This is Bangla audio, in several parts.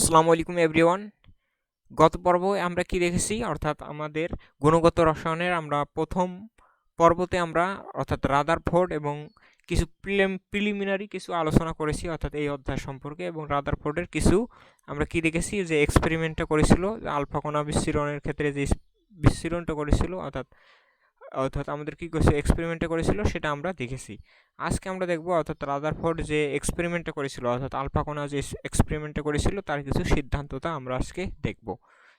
আসসালামু আলাইকুম এভরিওয়ান। গত পর্বে আমরা কি দেখেছি, অর্থাৎ আমাদের গুণগত রসায়নের আমরা প্রথম পর্বতে আমরা অর্থাৎ রাদারফোর্ড এবং কিছু প্রিলিমিনারি কিছু আলোচনা করেছি অর্থাৎ এই অধ্যায় সম্পর্কে, এবং রাদারফোর্ডের কিছু আমরা কি দেখেছি যে এক্সপেরিমেন্টটা করেছিল আলফা কণা বিচ্ছিরণের ক্ষেত্রে যে বিচ্ছিরণটা করেছিল অর্থাৎ অর্থাৎ আমাদের কী করেছে এক্সপেরিমেন্টটা করেছিল সেটা আমরা দেখেছি। আজকে আমরা দেখব অর্থাৎ রাদারফোর্ড যে এক্সপেরিমেন্টটা করেছিল অর্থাৎ আলফা কণা যে এক্সপেরিমেন্টটা করেছিল তার কিছু সিদ্ধান্তটা আমরা আজকে দেখব।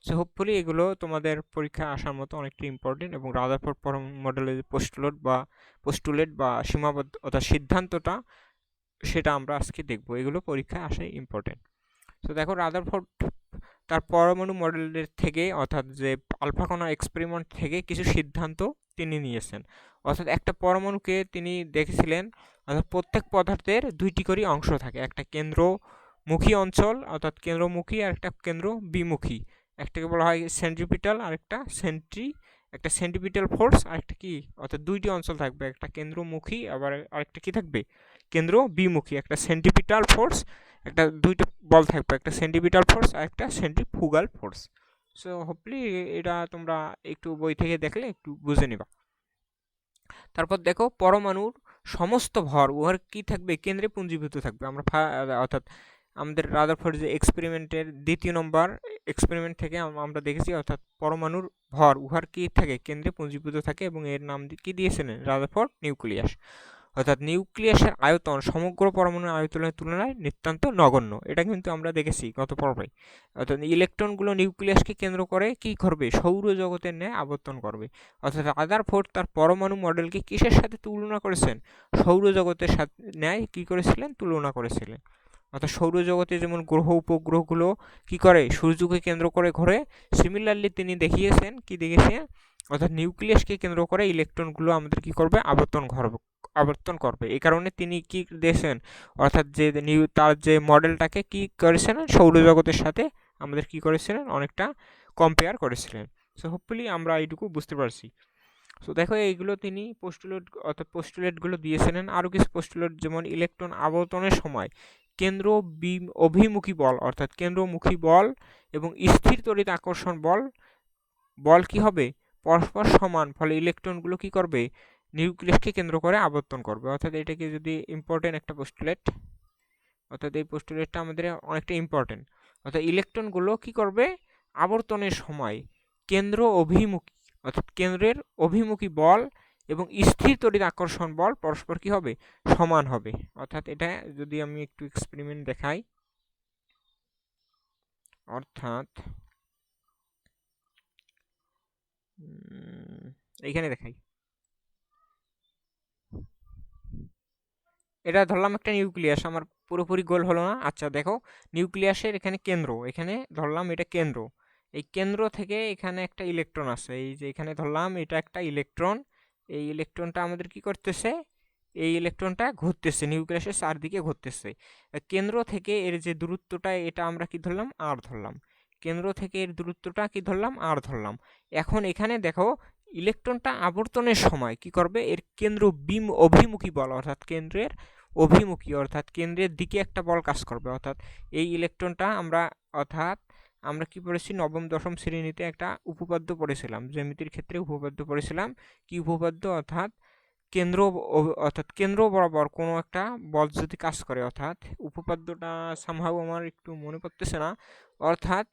সো হোপফুলি এগুলো তোমাদের পরীক্ষায় আসার মতো অনেকটা ইম্পর্টেন্ট, এবং রাদারফোর্ড মডেলের যে পোস্টুলেট বা সীমাবদ্ধ অর্থাৎ সিদ্ধান্তটা সেটা আমরা আজকে দেখব। এগুলো পরীক্ষায় আসাই ইম্পর্টেন্ট। তো দেখো রাদারফোর্ড তার পরমাণু মডেলের থেকে অর্থাৎ যে আলফা কণা এক্সপেরিমেন্ট থেকে কিছু সিদ্ধান্ত তিনি নিয়েছেন। অর্থাৎ একটা পরমাণুকে তিনি দেখেছিলেন অর্থাৎ প্রত্যেক পদার্থের দুইটি করে অংশ থাকে, একটা কেন্দ্রমুখী অঞ্চল অর্থাৎ কেন্দ্রমুখী আর একটা কেন্দ্র বিমুখী। একটাকে বলা হয় সেন্ট্রিপিটাল আর একটা সেন্ট্রিপিটাল ফোর্স আর একটা কি অর্থাৎ দুইটি অঞ্চল থাকবে, একটা কেন্দ্রমুখী আবার আরেকটা কি থাকবে কেন্দ্র বিমুখী। একটা সেন্ট্রিপিটাল ফোর্স, একটা দুইটা বল থাকবে, একটা সেন্ট্রিপিটাল ফোর্স আর একটা সেন্ট্রিফুগাল ফোর্স। সো হোপলি এটা তোমরা একটু বই থেকে দেখলে একটু বুঝে নিবা। তারপর দেখো পরমাণুর সমস্ত ভর উহার কি থাকবে কেন্দ্রে পুঞ্জীভূত থাকবে। আমরা অর্থাৎ আমাদের রাদারফোর্ড যে এক্সপেরিমেন্টের দ্বিতীয় নম্বর এক্সপেরিমেন্ট থেকে আমরা দেখেছি অর্থাৎ পরমাণুর ভর উহার কি থাকে কেন্দ্রে পুঞ্জীভূত থাকে, এবং এর নাম কি দিয়েছিলেন রাদারফোর্ড নিউক্লিয়াস। অর্থাৎ নিউক্লিয়াসের আয়তন সমগ্র পরমাণুর আয়তনের তুলনায় নিতান্ত নগণ্য, এটা কিন্তু আমরা দেখেছি গত পর্বে। অর্থাৎ ইলেকট্রনগুলো নিউক্লিয়াসকে কেন্দ্র করে কি করবে সৌরজগতের ন্যায় আবর্তন করবে। অর্থাৎ রাদারফোর্ড তার পরমাণু মডেলকে কিসের সাথে তুলনা করেছেন সৌরজগতের সাথে ন্যায় কি করেছিলেন তুলনা করেছিলেন। অর্থাৎ সৌরজগতে যেমন গ্রহ উপগ্রহগুলো কি করে সূর্যকে কেন্দ্র করে ঘোরে, সিমিলারলি তিনি দেখিয়েছেন কি দেখেছেন অর্থাৎ নিউক্লিয়াসকে কেন্দ্র করে ইলেকট্রনগুলো আমাদের কি করবে আবর্তন করবে। এই কারণে তিনি কি দিয়েছেন অর্থাৎ যে তার যে মডেলটাকে কি করেছিলেন সৌরজগতের সাথে আমাদের কি করেছিলেন অনেকটা কম্পেয়ার করেছিলেন। সো হোপফুলি আমরা এইটুকু বুঝতে পারছি। সো দেখো এইগুলো তিনি পোস্টুলেটগুলো দিয়েছিলেন। আরও কিছু পোস্টুলেট যেমন ইলেকট্রন আবর্তনের সময় কেন্দ্র অভিমুখী বল অর্থাৎ কেন্দ্রমুখী বল এবং স্থির তড়িৎ আকর্ষণ বল কি হবে পরস্পর সমান, ফলে ইলেকট্রনগুলো কি করবে নিউক্লিয়াসকে কেন্দ্র করে আবর্তন করবে। অর্থাৎ এটাকে যদি ইম্পর্টেন্ট একটা পোস্টুলেট, অর্থাৎ এই পোস্টুলেটটা আমাদের অনেকটা ইম্পর্টেন্ট। অর্থাৎ ইলেকট্রনগুলো কি করবে আবর্তনের সময় কেন্দ্র অভিমুখী অর্থাৎ কেন্দ্রের অভিমুখী বল এবং স্থির তড়িৎ আকর্ষণ বল পরস্পর কি হবে সমান হবে। অর্থাৎ এটা যদি আমি একটু এক্সপেরিমেন্ট দেখাই, অর্থাৎ এইখানে দেখাই, এটা ধরলাম একটা নিউক্লিয়াস, আমার পুরোপুরি গোল হলো না। আচ্ছা দেখো নিউক্লিয়াসের এখানে কেন্দ্র, এখানে ধরলাম এটা কেন্দ্র, এই কেন্দ্র থেকে এখানে একটা ইলেকট্রন আছে, এই যে এখানে ধরলাম এটা একটা ইলেকট্রন। এই ইলেকট্রনটা আমাদের কি করতেছে এই ইলেকট্রনটা ঘুরতেছে নিউক্লিয়াসের চারদিকে ঘুরতেছে। কেন্দ্র থেকে এর যে দূরত্বটা এটা আমরা কি ধরলাম আর ধরলাম, কেন্দ্র থেকে এর দূরত্বটা কি ধরলাম আর ধরলাম। এখন এখানে দেখো ইলেকট্রনটা আবর্তনের সময় কি করবে এর কেন্দ্র অভিমুখী বল অর্থাৎ কেন্দ্রের অভিমুখী অর্থাৎ কেন্দ্রের দিকে একটা বল কাজ করবে। অর্থাৎ এই ইলেকট্রনটা আমরা কি পড়েছি নবম দশম শ্রেণীতে একটা উপপাদ্য পড়েছিলাম, জ্যামিতির ক্ষেত্রে উপপাদ্য পড়েছিলাম। কি উপপাদ্য অর্থাৎ কেন্দ্র বরাবর কোনো একটা বল যদি কাজ করে, অর্থাৎ উপপাদ্যটা সামহাও আমার একটু মনে পড়তেছে না। অর্থাৎ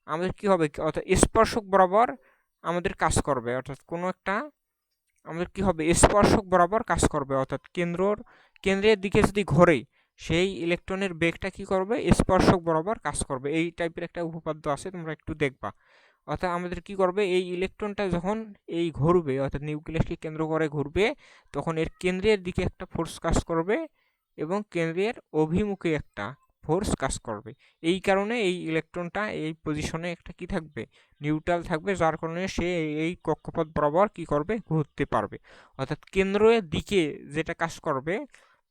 আমাদের কি হবে অর্থাৎ স্পর্শক বরাবর আমাদের কাজ করবে, অর্থাৎ কোনো একটা আমাদের কি হবে স্পর্শক বরাবর কাজ করবে। অর্থাৎ কেন্দ্রের দিকে যদি ঘোরে সেই ইলেকট্রনের বেগটা কি করবে স্পর্শক বরাবর কাজ করবে। এই টাইপের একটা উপপাদ্য আছে, তোমরা একটু দেখবা। অর্থাৎ আমাদের কি করবে এই ইলেকট্রনটা যখন এই ঘুরবে অর্থাৎ নিউক্লিয়াসকে কেন্দ্র করে ঘুরবে তখন এর কেন্দ্রের দিকে একটা ফোর্স কাজ করবে এবং কেন্দ্রের অভিমুখে একটা ফোর্স কাজ করবে। এই কারণে এই ইলেকট্রনটা এই পজিশনে একটা কি থাকবে নিউট্রাল থাকবে, যার কারণে সে এই কক্ষপথ বরাবর কি করবে ঘুরতে পারবে। অর্থাৎ কেন্দ্রের দিকে যেটা কাজ করবে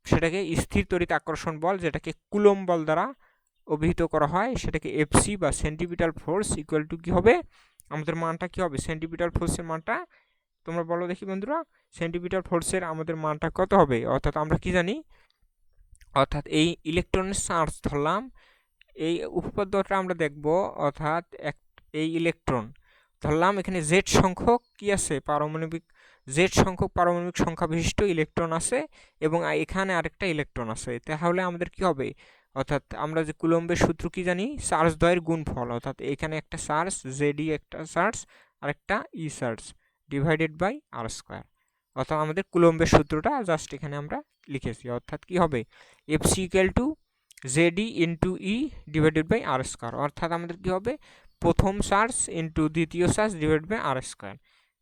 সেটাকে স্থির তড়িৎ আকর্ষণ বল, যেটাকে কুলম্ব বল দ্বারা অভিহিত করা হয়, সেটাকে এফসি বা সেন্টিপিটাল ফোর্স ইকুয়াল টু কি হবে আমাদের মানটা কি হবে সেন্টিপিটাল ফোর্সের মানটা তোমরা বলো দেখি বন্ধুরা, সেন্টিপিটাল ফোর্সের আমাদের মানটা কত হবে। অর্থাৎ আমরা কি জানি অর্থাৎ এই ইলেকট্রনের চার্জ ধরলাম এই উপপাদ্যটা আমরা দেখব, অর্থাৎ এই ইলেকট্রন ধরলাম এখানে জেড সংখ্যক কি আছে, পারমাণবিক জেড সংখ্যক পারমাণবিক সংখ্যা বিশিষ্ট ইলেকট্রন আছে এবং এখানে আরেকটা ইলেকট্রন আছে। তাহলে আমাদের কি হবে, অর্থাৎ আমরা যে কুলম্বের সূত্র কি জানি, চার্জ দ্বয়ের গুণফল, অর্থাৎ এখানে একটা চার্জ জেডি একটা চার্জ আর একটা e charge divided by R square. অর্থাৎ আমাদের কুলম্বের সূত্রটা জাস্ট এখানে আমরা লিখেছি, অর্থাৎ কি হবে FC equal to JD into E divided by R square. অর্থাৎ আমাদের কি হবে প্রথম চার্জ ইন্টু দ্বিতীয় charge divided by R square.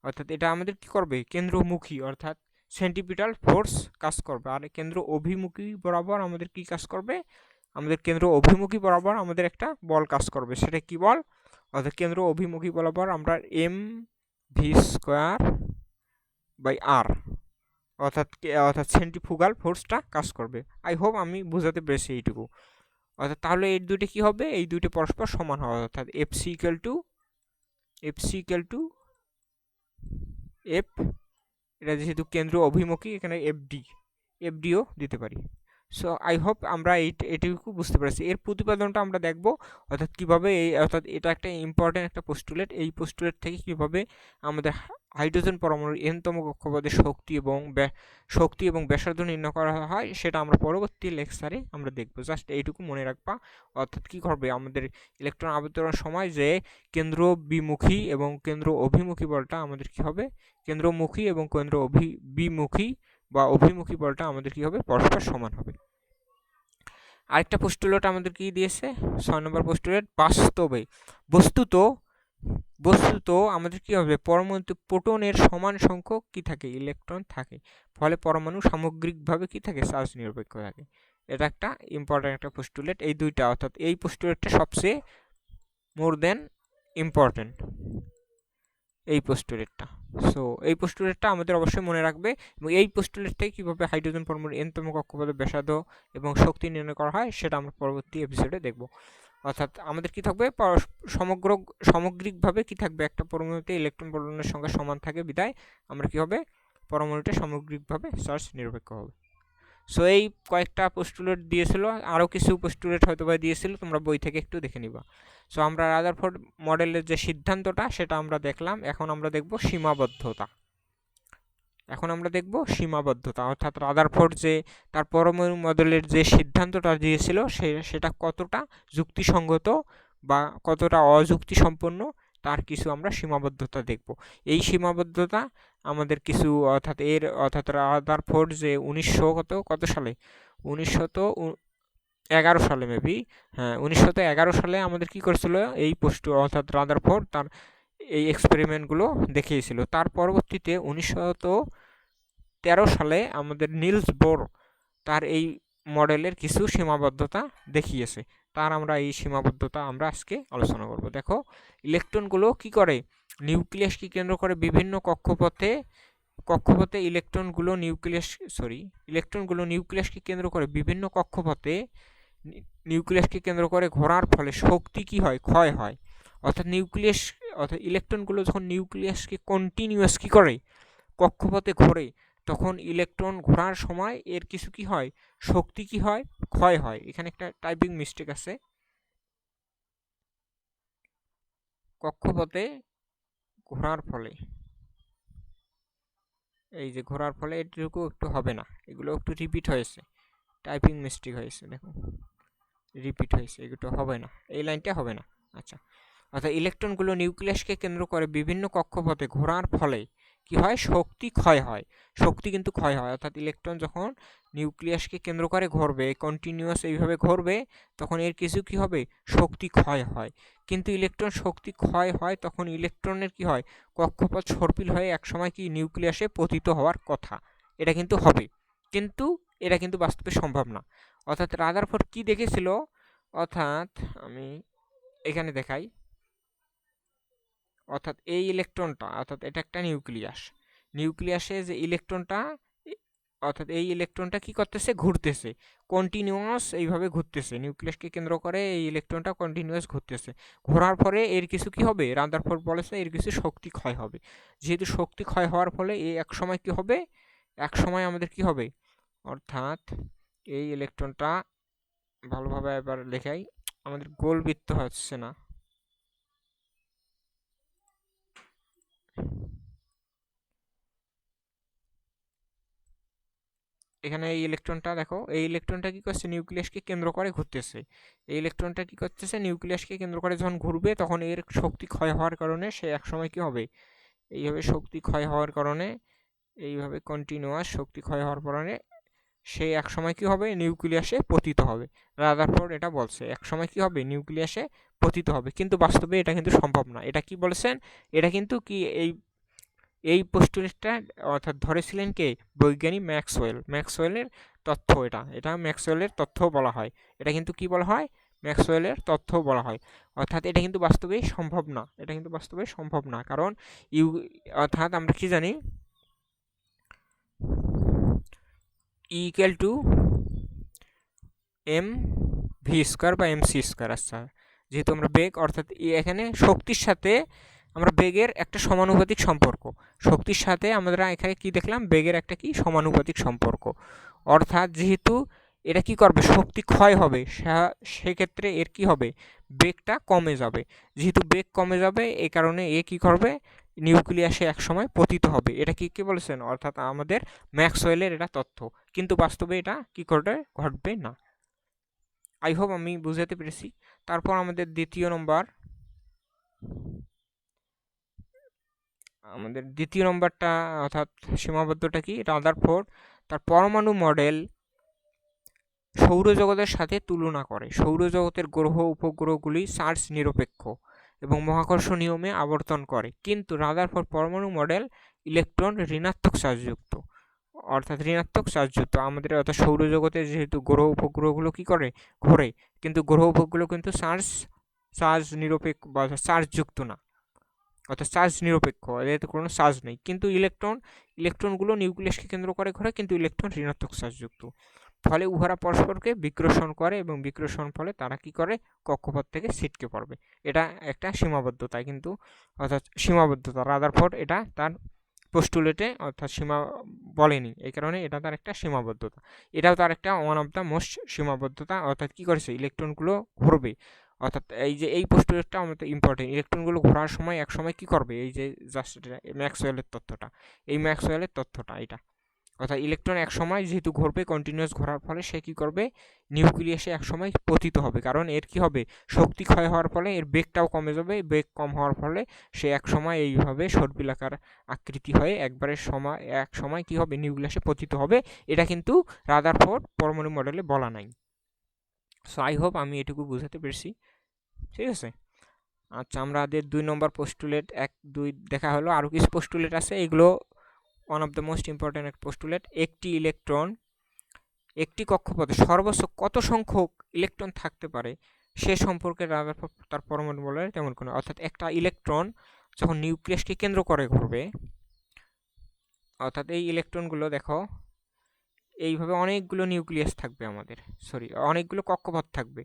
অর্থাৎ এটা আমাদের কি করবে কেন্দ্রমুখী, অর্থাৎ সেন্টিপিটাল ফোর্স কাজ করবে। আর কেন্দ্র অভিমুখী বরাবর আমাদের কি কাজ করবে, আমাদের কেন্দ্র অভিমুখী বরাবর আমাদের একটা বল কাজ করবে। সেটা কি বল, অর্থাৎ কেন্দ্র অভিমুখী বরাবর আমরা এম ভি স্কোয়ার বাই আর, অর্থাৎ সেন্ট্রিফুগাল ফোর্সটা কাজ করবে। আই হোপ আমি বোঝাতে পেরেছি এইটুকু। অর্থাৎ তাহলে এই দুইটা কি হবে, এই দুইটা পরস্পর সমান হবে, অর্থাৎ এফসি ইকুয়াল টু এফ, এটা যেহেতু কেন্দ্র অভিমুখী এখানে এফডিও দিতে পারি। সো আই হোপ আমরা এটুকু বুঝতে পেরেছি। এর প্রতিপাদনটা আমরা দেখব, অর্থাৎ কীভাবে অর্থাৎ এটা একটা ইম্পর্টেন্ট একটা পোস্টুলেট, এই পোস্টুলেট থেকে কীভাবে আমাদের হাইড্রোজেন পরমাণুর এনতম কক্ষপথে শক্তি এবং ব্যাসার্ধ নির্ণয় করা হয়, সেটা আমরা পরবর্তী লেকচারে আমরা দেখব। জাস্ট এইটুকু মনে রাখবা, অর্থাৎ কী করবে আমাদের ইলেকট্রন আবর্তনের সময় যে কেন্দ্র বিমুখী এবং কেন্দ্র অভিমুখী বলটা আমাদের কি হবে, কেন্দ্রমুখী এবং কেন্দ্র বিমুখী বা অভিমুখী বলটা আমাদের কি হবে পরস্পর সমান হবে। আরেকটা পোস্টুলেট আমাদের কি দিয়েছে, 6 নম্বর পোস্টুলেট, বস্তুত আমাদের কি হবে পরমাণুতে প্রোটনের সমান সংখ্যক কি থাকে ইলেকট্রন থাকে, ফলে পরমাণু সামগ্রিকভাবে কি থাকে চার্জ নিরপেক্ষ থাকে। এটা একটা ইম্পর্টেন্ট একটা পোস্টুলেট। এই দুইটা, অর্থাৎ এই পোস্টুলেটটা সবচেয়ে মোর দেন ইম্পর্টেন্ট, এই পোস্টুলেটটা। সো এই পোস্টুলেটটা আমাদের অবশ্যই মনে রাখবে, এবং এই পোস্টুলেট থেকে কীভাবে হাইড্রোজেন পরমাণুর এনতম কক্ষপথে ব্যাসার্ধ এবং শক্তি নির্ণয় করা হয় সেটা আমরা পরবর্তী এপিসোডে দেখব। অর্থাৎ আমাদের কি থাকবে সামগ্রিকভাবে কি থাকবে, একটা পরমাণুতে ইলেকট্রন প্রোটনের সংখ্যা সমান থাকে বিধায় আমরা কি হবে পরমাণুটা সামগ্রিকভাবে চার্জ নিরপেক্ষ হবে। সো এই কয়েকটা পোস্টুলেট দিয়েছিল, আরও কিছু পোস্টুলেট হয়তো বা দিয়েছিল, তোমরা বই থেকে একটু দেখে নিবা। সো আমরা রাদারফোর্ড মডেলের যে সিদ্ধান্তটা সেটা আমরা দেখলাম। এখন আমরা দেখব সীমাবদ্ধতা, অর্থাৎ রাদারফোর্ড যে তার পরমাণু মডেলের যে সিদ্ধান্তটা দিয়েছিল সেটা কতটা যুক্তিসঙ্গত বা কতটা অযুক্তি সম্পন্ন, তার কিছু আমরা সীমাবদ্ধতা দেখব। এই সীমাবদ্ধতা আমাদের কিছু অর্থাৎ রাদারফোর্ড যে 1911 সালে মেবি, হ্যাঁ 1911 সালে আমাদের কি করেছিল এই অর্থাৎ রাদারফোর্ড তার এই এক্সপেরিমেন্টগুলো দেখিয়েছিল। তার পরবর্তীতে 1913 সালে আমাদের নিলস বোর তার এই মডেলের কিছু সীমাবদ্ধতা দেখিয়েছে। এই সীমাবদ্ধতা আমরা আজকে আলোচনা করব। দেখো ইলেকট্রনগুলো কি করে, নিউক্লিয়াসকে কেন্দ্র করে বিভিন্ন কক্ষপথে ইলেকট্রনগুলো নিউক্লিয়াসকে কেন্দ্র করে বিভিন্ন কক্ষপথে ঘোরার ফলে শক্তি কি হয়, ক্ষয় হয়। অর্থাৎ ইলেকট্রনগুলো যখন নিউক্লিয়াসকে কন্টিনিউয়াস কি করে কক্ষপথে ঘোরে, তখন ইলেকট্রন ঘোরার সময় এর কিছু কি হয়, শক্তি কি হয়, ক্ষয় হয়। এখানে একটা টাইপিং মিস্টেক আছে, কক্ষপথে ঘোরার ফলে, এই যে ঘোরার ফলে এটুকু একটু হবে না, এগুলো একটু রিপিট হয়েছে, টাইপিং মিস্টেক হয়েছে, দেখো রিপিট হয়েছে, এগুলো হবে না, এই লাইনটা হবে না। আচ্ছা, অর্থাৎ ইলেকট্রনগুলো নিউক্লিয়াসকে কেন্দ্র করে বিভিন্ন কক্ষপথে ঘোরার ফলে কি হয়, শক্তি কিন্তু ক্ষয় হয়। অর্থাৎ ইলেকট্রন যখন নিউক্লিয়াসকে কেন্দ্র করে ঘুরবে, কন্টিনিউয়াস এইভাবে ঘুরবে, তখন এর কিছু কি হবে, শক্তি ক্ষয় হয়। কিন্তু ইলেকট্রন শক্তি ক্ষয় হয় তখন ইলেকট্রনের কি হয়, কক্ষপথ সর্পিল হয়ে একসময় কি নিউক্লিয়াসে পতিত হওয়ার কথা, এটা কিন্তু হবে, কিন্তু এটা কিন্তু বাস্তবে সম্ভব না। অর্থাৎ রাদারফোর্ড কি দেখেছিল, অর্থাৎ আমি এখানে দেখাই, অর্থাৎ এই ইলেকট্রনটা, অর্থাৎ এটা একটা নিউক্লিয়াসে যে ইলেকট্রনটা, অর্থাৎ এই ইলেকট্রনটা কি করতেছে, ঘুরতেছে, কন্টিনিউয়াস এইভাবে ঘুরতেছে, নিউক্লিয়াসকে কেন্দ্র করে এই ইলেকট্রনটা কন্টিনিউয়াস ঘুরতেছে। ঘোরার পরে এর কিছু কি হবে, রাদারফোর্ড বলেছে এর কিছু শক্তি ক্ষয় হবে। যেহেতু শক্তি ক্ষয় হওয়ার ফলে এক সময় কি হবে, এক সময় আমাদের কি হবে, অর্থাৎ এই ইলেকট্রনটা ভালোভাবে এবার লেখাই, আমাদের গোল বৃত্ত হচ্ছে না। এখানে এই ইলেকট্রনটা দেখো, এই ইলেকট্রনটা কি করছে, নিউক্লিয়াসকে কেন্দ্র করে ঘুরতেছে। এই ইলেকট্রনটা কি করতেছে, নিউক্লিয়াসকে কেন্দ্র করে যখন ঘুরবে তখন এর শক্তি ক্ষয় হওয়ার কারণে সে একসময় কি হবে, এইভাবে শক্তি ক্ষয় হওয়ার কারণে, এইভাবে কন্টিনিউয়াস শক্তি ক্ষয় হওয়ার কারণে সে একসময় কি হবে, নিউক্লিয়াসে পতিত হবে। রাদারফোর্ড এটা বলছে একসময় কি হবে, নিউক্লিয়াসে পতিত হবে, কিন্তু বাস্তবে এটা কিন্তু সম্ভব না। এটা কি বলেছেন, এটা কিন্তু কি এই পোস্টুলেটটা অর্থাৎ ধরেছিলেন কে, বৈজ্ঞানিক ম্যাক্সওয়েলের তথ্য। এটা এটা ম্যাক্সওয়েলের তথ্য বলা হয়। এটা কিন্তু কি বলা হয়, ম্যাক্সওয়েলের তথ্য বলা হয়। অর্থাৎ এটা কিন্তু বাস্তবে সম্ভব না, এটা কিন্তু বাস্তবে সম্ভব না। কারণ ইউ অর্থাৎ আমরা কি জানি, equal to M V square বা এম সি স্কোয়ার। আচ্ছা, যেহেতু আমরা বেগ অর্থাৎ এখানে শক্তির সাথে আমরা বেগের একটা সমানুপাতিক সম্পর্ক, শক্তির সাথে আমরা এখানে কি দেখলাম, বেগের একটা কি সমানুপাতিক সম্পর্ক। অর্থাৎ যেহেতু এটা কি করবে, শক্তি ক্ষয় হবে, সেক্ষেত্রে এর কি হবে, বেগটা কমে যাবে। যেহেতু বেগ কমে যাবে, এই কারণে এ কি করবে, নিউক্লিয়াসে একসময় পতিত হবে। এটা কি কি বলেছেন, অর্থাৎ আমাদের ম্যাক্সওয়েলের এটা তথ্য, কিন্তু বাস্তবে এটা কি করবে, ঘটবে না। আই হোপ আমি বুঝাতে পেরেছি। তারপর আমাদের দ্বিতীয় নম্বরটা অর্থাৎ সীমাবদ্ধতা কি, রাদারফোর্ড তার পরমাণু মডেল সৌরজগতের সাথে তুলনা করে। সৌরজগতের গ্রহ উপগ্রহগুলি চার্জ নিরপেক্ষ এবং মহাকর্ষ নিয়মে আবর্তন করে, কিন্তু রাদারফোর্ড পরমাণু মডেল ইলেকট্রন ঋণাত্মক চার্জযুক্ত। অর্থাৎ ঋণাত্মক চার্জযুক্ত আমাদের, অর্থাৎ সৌরজগতে যেহেতু গ্রহ উপগ্রহগুলো কি করে, ঘোরে, কিন্তু গ্রহ উপগ্রহ কিন্তু চার্জ নিরপেক্ষ বা চার্জযুক্ত না, অর্থাৎ চার্জ নিরপেক্ষ, এতে কোনো চার্জ নেই। কিন্তু ইলেকট্রনগুলো নিউক্লিয়াসকে কেন্দ্র করে ঘোরে, কিন্তু ইলেকট্রন ঋণাত্মক চার্জযুক্ত। ফলে উহারা পরস্পরকে বিকর্ষণ করে এবং বিকর্ষণ ফলে তারা কি করে, কক্ষপথ থেকে ছিটকে পড়বে। এটা একটা সীমাবদ্ধতা, কিন্তু অর্থাৎ সীমাবদ্ধতা রাদারফোর্ড এটা তার পোস্টুলেটে অর্থাৎ সীমা বলেনি, এই কারণে এটা তার একটা সীমাবদ্ধতা। এটাও তার একটা ওয়ান অফ দ্য মোস্ট সীমাবদ্ধতা। অর্থাৎ কি করেছে, ইলেকট্রনগুলো ঘুরবে, অর্থাৎ এই যে এই পোস্টুলেটটা আমাদের ইম্পর্টেন্ট, ইলেকট্রনগুলো ঘোরার সময় এক সময় কি করবে, এই যে জাস্ট ম্যাক্সওয়েলের তথ্যটা, এই ম্যাক্সওয়েলের তথ্যটা এটা, অর্থাৎ ইলেকট্রন এক সময় যেহেতু ঘুরবে, কন্টিনিউয়াস ঘোরার ফলে সে কি করবে, নিউক্লিয়াসে এক সময় পতিত হবে। কারণ এর কি হবে, শক্তি ক্ষয় হওয়ার ফলে এর বেগটাও কমে যাবে, বেগ কম হওয়ার ফলে সে এক সময় এইভাবে সর্পিলাকার আকৃতি হয়ে এক সময় কি হবে, নিউক্লিয়াসে পতিত হবে। এটা কিন্তু রাদারফোর্ড পরমাণু মডেলে বলা নাই। সো আই হোপ আমি এটুকু বুঝাতে পেরেছি, ঠিক আছে। আচ্ছা, আমাদের 2 নম্বর পোস্টুলেট 1 2 দেখা হলো, আরও কিছু পোস্টুলেট আছে, এগুলো one of the most important একটা পোস্টুলেট। একটি ইলেকট্রন একটি কক্ষপথে সর্বোচ্চ কত সংখ্যক ইলেকট্রন থাকতে পারে সে সম্পর্কে রাদারফোর্ড তার পরমাণু মডেলে তেমন কোনো, অর্থাৎ একটা ইলেকট্রন যখন নিউক্লিয়াসকে কেন্দ্র করে ঘুরবে, অর্থাৎ এই ইলেকট্রনগুলো দেখো এইভাবে অনেকগুলো নিউক্লিয়াস থাকবে আমাদের, অনেকগুলো কক্ষপথ থাকবে,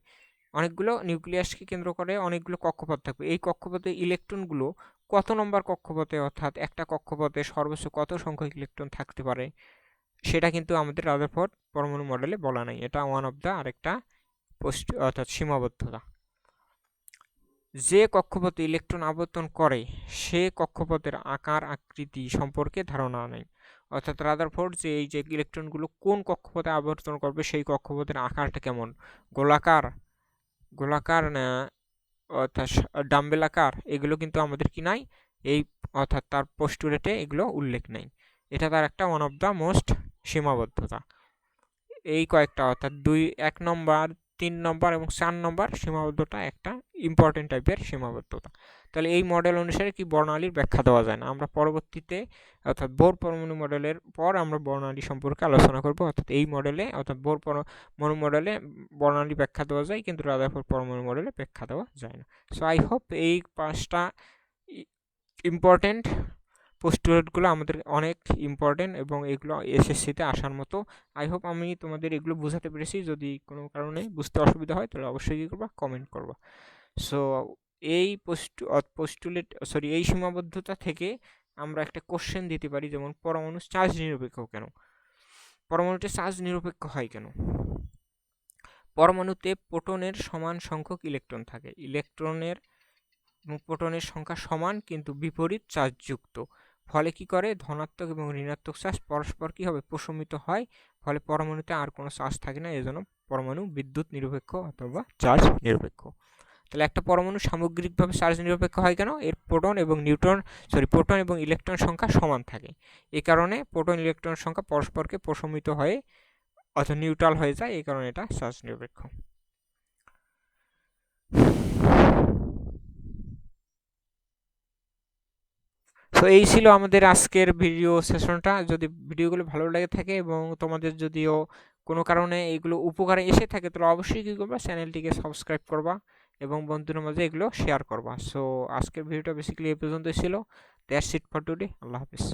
অনেকগুলো নিউক্লিয়াসকে কেন্দ্র করে অনেকগুলো কক্ষপথ থাকবে। এই কক্ষপথে ইলেকট্রনগুলো কত নম্বর কক্ষপথে, অর্থাৎ একটা কক্ষপথে সর্বোচ্চ কত সংখ্যক ইলেকট্রন থাকতে পারে, সেটা কিন্তু আমাদের রাদারফোর্ড পরমাণু মডেলে বলা নাই। এটা ওয়ান অফ দ্য আরেকটা অর্থাৎ সীমাবদ্ধতা। যে কক্ষপথে ইলেকট্রন আবর্তন করে সে কক্ষপথের আকার আকৃতি সম্পর্কে ধারণা নেই। অর্থাৎ রাদারফোর্ড যে এই যে ইলেকট্রনগুলো কোন কক্ষপথে আবর্তন করবে সেই কক্ষপথের আকারটা কেমন, গোলাকার না অর্থাৎ ডাম্বেল আকার, এগুলো কিন্তু আমাদের কি নাই, এই অর্থাৎ তার পোস্টুলেটে এগুলো উল্লেখ নেই। এটা তার একটা ওয়ান অফ দ্য মোস্ট সীমাবদ্ধতা। এই কয়েকটা অর্থাৎ 1 নম্বর 3 নম্বর এবং 4 নম্বর সীমাবদ্ধতা একটা ইম্পর্টেন্ট টাইপের সীমাবদ্ধতা। তাহলে এই মডেল অনুসারে কি বর্ণালীর ব্যাখ্যা দেওয়া যায় না। আমরা পরবর্তীতে অর্থাৎ বোর পরমাণু মডেলের পর আমরা বর্ণালী সম্পর্কে আলোচনা করব। অর্থাৎ এই মডেলে অর্থাৎ বোর পরমাণু মডেলে বর্ণালী ব্যাখ্যা দেওয়া যায়, কিন্তু রাদারফোর্ড পরমাণু মডেলে ব্যাখ্যা দেওয়া যায় না। সো আই হোপ এই 5টা ইম্পর্টেন্ট পোস্টুলেটগুলো আমাদের অনেক ইম্পর্টেন্ট এবং এগুলো এসএসসিতে আসার মতো। আই হোপ আমি তোমাদের এগুলো বোঝাতে পেরেছি। যদি কোনো কারণে বুঝতে অসুবিধা হয় তাহলে অবশ্যই কী করবা, কমেন্ট করবা। সো এই এই সীমাবদ্ধতা থেকে আমরা একটা কোশ্চেন দিতে পারি, যেমন পরমাণু চার্জ নিরপেক্ষ কেন, পরমাণুটি চার্জ নিরপেক্ষ হয় কেন। পরমাণুতে প্রোটনের সমান সংখ্যক ইলেকট্রন থাকে। ইলেকট্রনের এবং প্রোটনের সংখ্যা সমান কিন্তু বিপরীত চার্জযুক্ত। ফলে কি করে, ধনাত্মক এবং ঋণাত্মক চার্জ পরস্পর কি হবে, প্রশমিত হয়। ফলে পরমাণুতে আর কোনো চার্জ থাকে না, এজন্য পরমাণু বিদ্যুৎ নিরপেক্ষ অথবা চার্জ নিরপেক্ষ। তাহলে একটা পরমাণু সামগ্রিকভাবে চার্জ নিরপেক্ষ হয় কেন? এর প্রোটন এবং ইলেকট্রন সংখ্যা সমান থাকে। এই কারণে প্রোটন ইলেকট্রন সংখ্যা পরস্পরকে প্রশমিত হয়ে অথবা নিউট্রাল হয়ে যায়, এই কারণে এটা চার্জ নিরপেক্ষ। তো এই ছিল আমাদের আজকের ভিডিও সেশনটা। যদি ভিডিওগুলো ভালো লেগে থাকে এবং তোমাদের যদিও কোনো কারণে এগুলো উপকারে এসে থাকে, তাহলে অবশ্যই কী করবা, চ্যানেলটিকে সাবস্ক্রাইব করবা এবং বন্ধুদের মাঝে এগুলো শেয়ার করবা। সো আজকের ভিডিওটা বেসিক্যালি এই পর্যন্তই ছিল। That's it for today. Allah Hafiz.